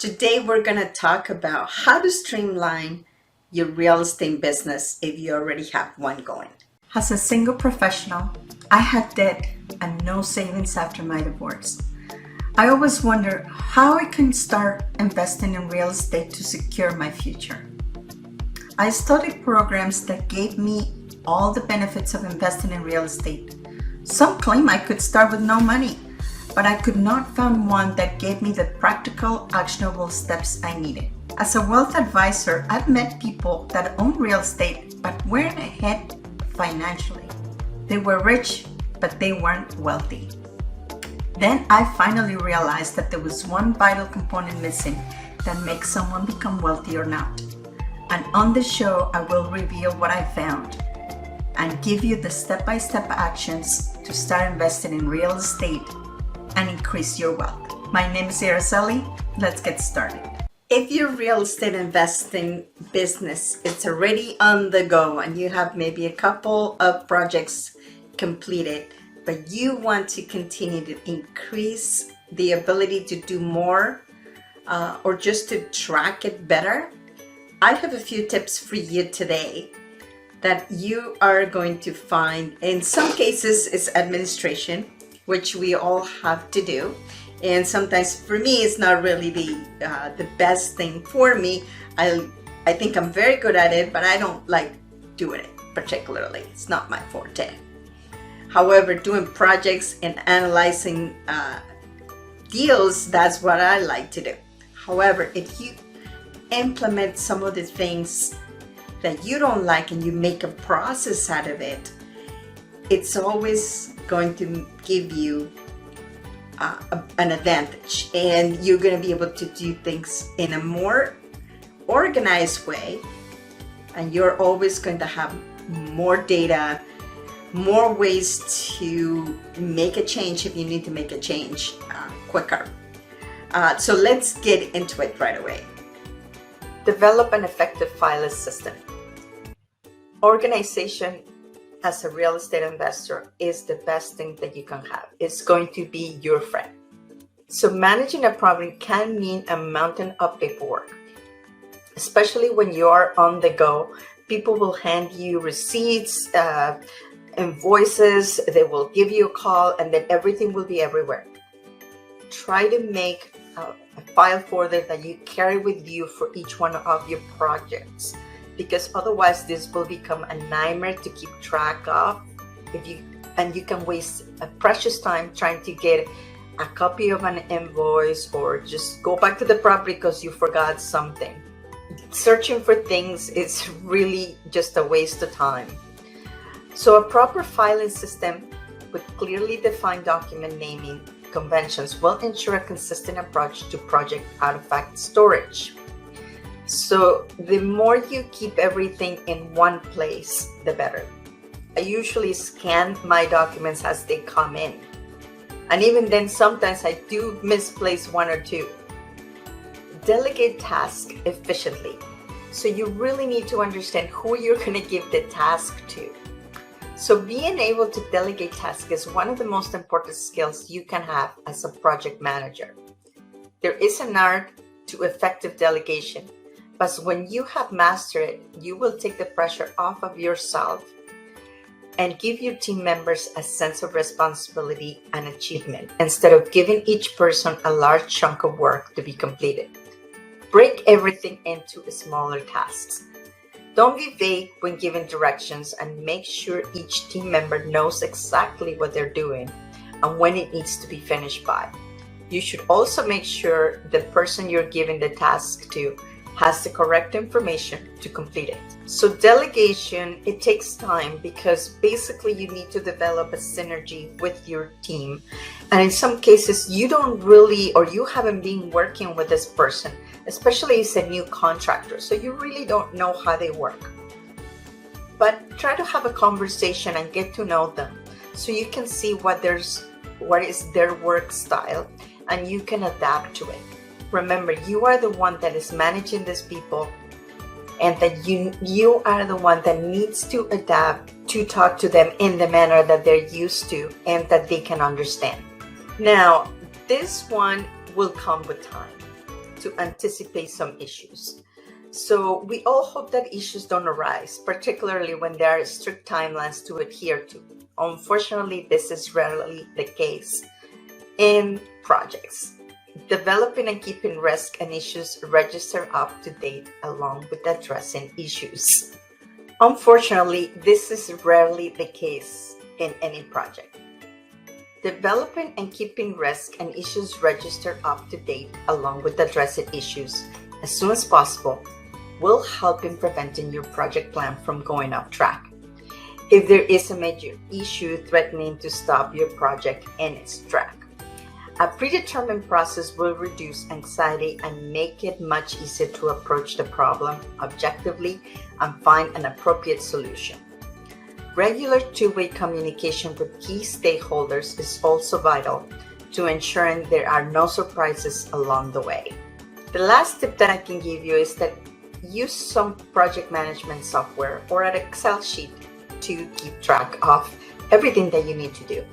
Today we're going to talk about how to streamline your real estate business if you already have one going. As a single professional, I had debt and no savings after my divorce. I always wonder how I can start investing in real estate to secure my future. I studied programs that gave me all the benefits of investing in real estate. Some claim I could start with no money, but I could not find one that gave me the practical, actionable steps I needed. As a wealth advisor, I've met people that own real estate but weren't ahead financially. They were rich, but they weren't wealthy. Then I finally realized that there was one vital component missing that makes someone become wealthy or not. And on the show, I will reveal what I found and give you the step-by-step actions to start investing in real estate and increase your wealth. My name is Araceli. Let's get started. If your real estate investing business is already on the go and you have maybe a couple of projects completed, but you want to continue to increase the ability to do more or just to track it better, I have a few tips for you today that you are going to find. In some cases, it's administration, which we all have to do. And sometimes for me, it's not really the best thing for me. I think I'm very good at it, but I don't like doing it particularly. It's not my forte. However, doing projects and analyzing deals, that's what I like to do. However, if you implement some of the things that you don't like and you make a process out of it, it's always going to give you an advantage, and you're going to be able to do things in a more organized way, and you're always going to have more data, more ways to make a change if you need to make a change quicker. So let's get into it right away. Develop an effective file system. Organization as a real estate investor is the best thing that you can have. It's going to be your friend. So managing a property can mean a mountain of paperwork, especially when you are on the go. People will hand you receipts, invoices, they will give you a call, and then everything will be everywhere. Try to make a file folder that you carry with you for each one of your projects, because otherwise this will become a nightmare to keep track of. And you can waste a precious time trying to get a copy of an invoice or just go back to the property because you forgot something. Searching for things is really just a waste of time. So a proper filing system with clearly defined document naming conventions will ensure a consistent approach to project artifact storage. So the more you keep everything in one place, the better. I usually scan my documents as they come in. And even then, sometimes I do misplace one or two. Delegate tasks efficiently. So you really need to understand who you're going to give the task to. So being able to delegate tasks is one of the most important skills you can have as a project manager. There is an art to effective delegation, but when you have mastered it, you will take the pressure off of yourself and give your team members a sense of responsibility and achievement instead of giving each person a large chunk of work to be completed. Break everything into smaller tasks. Don't be vague when giving directions, and make sure each team member knows exactly what they're doing and when it needs to be finished by. You should also make sure the person you're giving the task to has the correct information to complete it. So delegation, it takes time because basically you need to develop a synergy with your team. And in some cases, you don't really, or you haven't been working with this person, especially as a new contractor. So you really don't know how they work. But try to have a conversation and get to know them so you can see what is their work style and you can adapt to it. Remember, you are the one that is managing these people, and that you are the one that needs to adapt to talk to them in the manner that they're used to and that they can understand. Now, this one will come with time. to anticipate some issues. So we all hope that issues don't arise, particularly when there are strict timelines to adhere to. Unfortunately, this is rarely the case in projects. Developing and keeping risk and issues registered up to date along with addressing issues. Unfortunately, this is rarely the case in any project. Developing and keeping risk and issues registered up to date along with addressing issues as soon as possible will help in preventing your project plan from going off track. If there is a major issue threatening to stop your project in its track, a predetermined process will reduce anxiety and make it much easier to approach the problem objectively and find an appropriate solution. Regular two-way communication with key stakeholders is also vital to ensuring there are no surprises along the way. The last tip that I can give you is that use some project management software or an Excel sheet to keep track of everything that you need to do.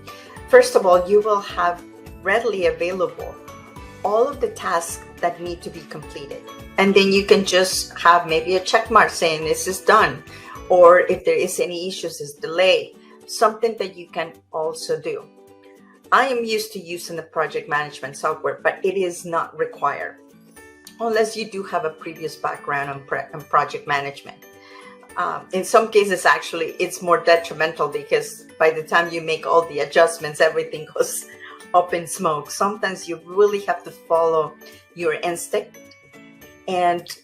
First of all, you will have readily available all of the tasks that need to be completed. And then you can just have maybe a check mark saying this is done, or if there is any issues, is delay, something that you can also do. I am used to using the project management software, but it is not required unless you do have a previous background on project management. In some cases, actually, it's more detrimental because by the time you make all the adjustments, everything goes up in smoke. Sometimes you really have to follow your instinct and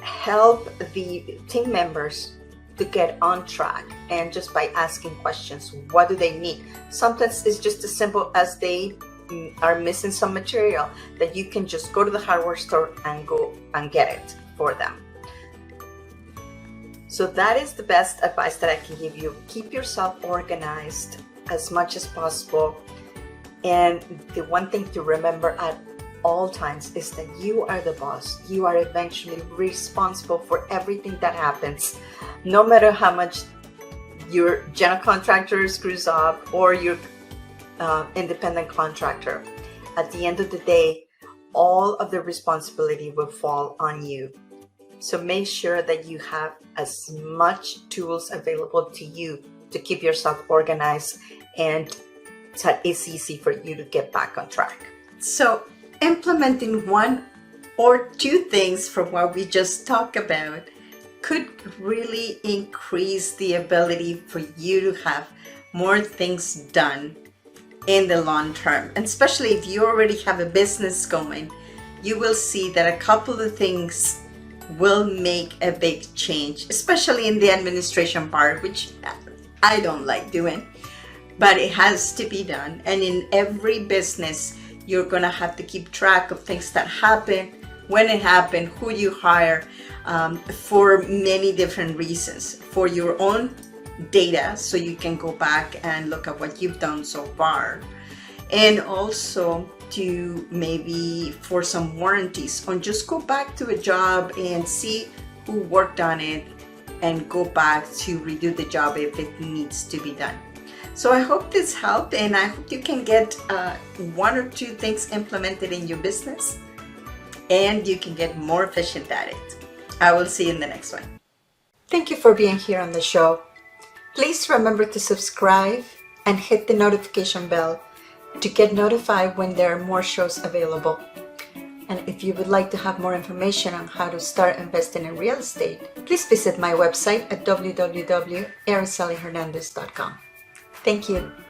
help the team members to get on track, and just by asking questions, what do they need? Sometimes it's just as simple as they are missing some material that you can just go to the hardware store and go and get it for them. So that is the best advice that I can give you. Keep yourself organized as much as possible. And the one thing to remember at all times is that you are the boss. You are eventually responsible for everything that happens, no matter how much your general contractor screws up or your independent contractor. At the end of the day, all of the responsibility will fall on you. So make sure that you have as much tools available to you to keep yourself organized, and so it's easy for you to get back on track. So implementing one or two things from what we just talked about could really increase the ability for you to have more things done in the long term. And especially if you already have a business going, you will see that a couple of things will make a big change, especially in the administration part, which I don't like doing, but it has to be done. And in every business, you're gonna have to keep track of things that happen, when it happened, who you hire, for many different reasons. For your own data, so you can go back and look at what you've done so far, and also to maybe for some warranties, or just go back to a job and see who worked on it and go back to redo the job if it needs to be done. So I hope this helped, and I hope you can get one or two things implemented in your business and you can get more efficient at it. I will see you in the next one. Thank you for being here on the show. Please remember to subscribe and hit the notification bell to get notified when there are more shows available. And if you would like to have more information on how to start investing in real estate, please visit my website at www.aracelihernandez.com. Thank you.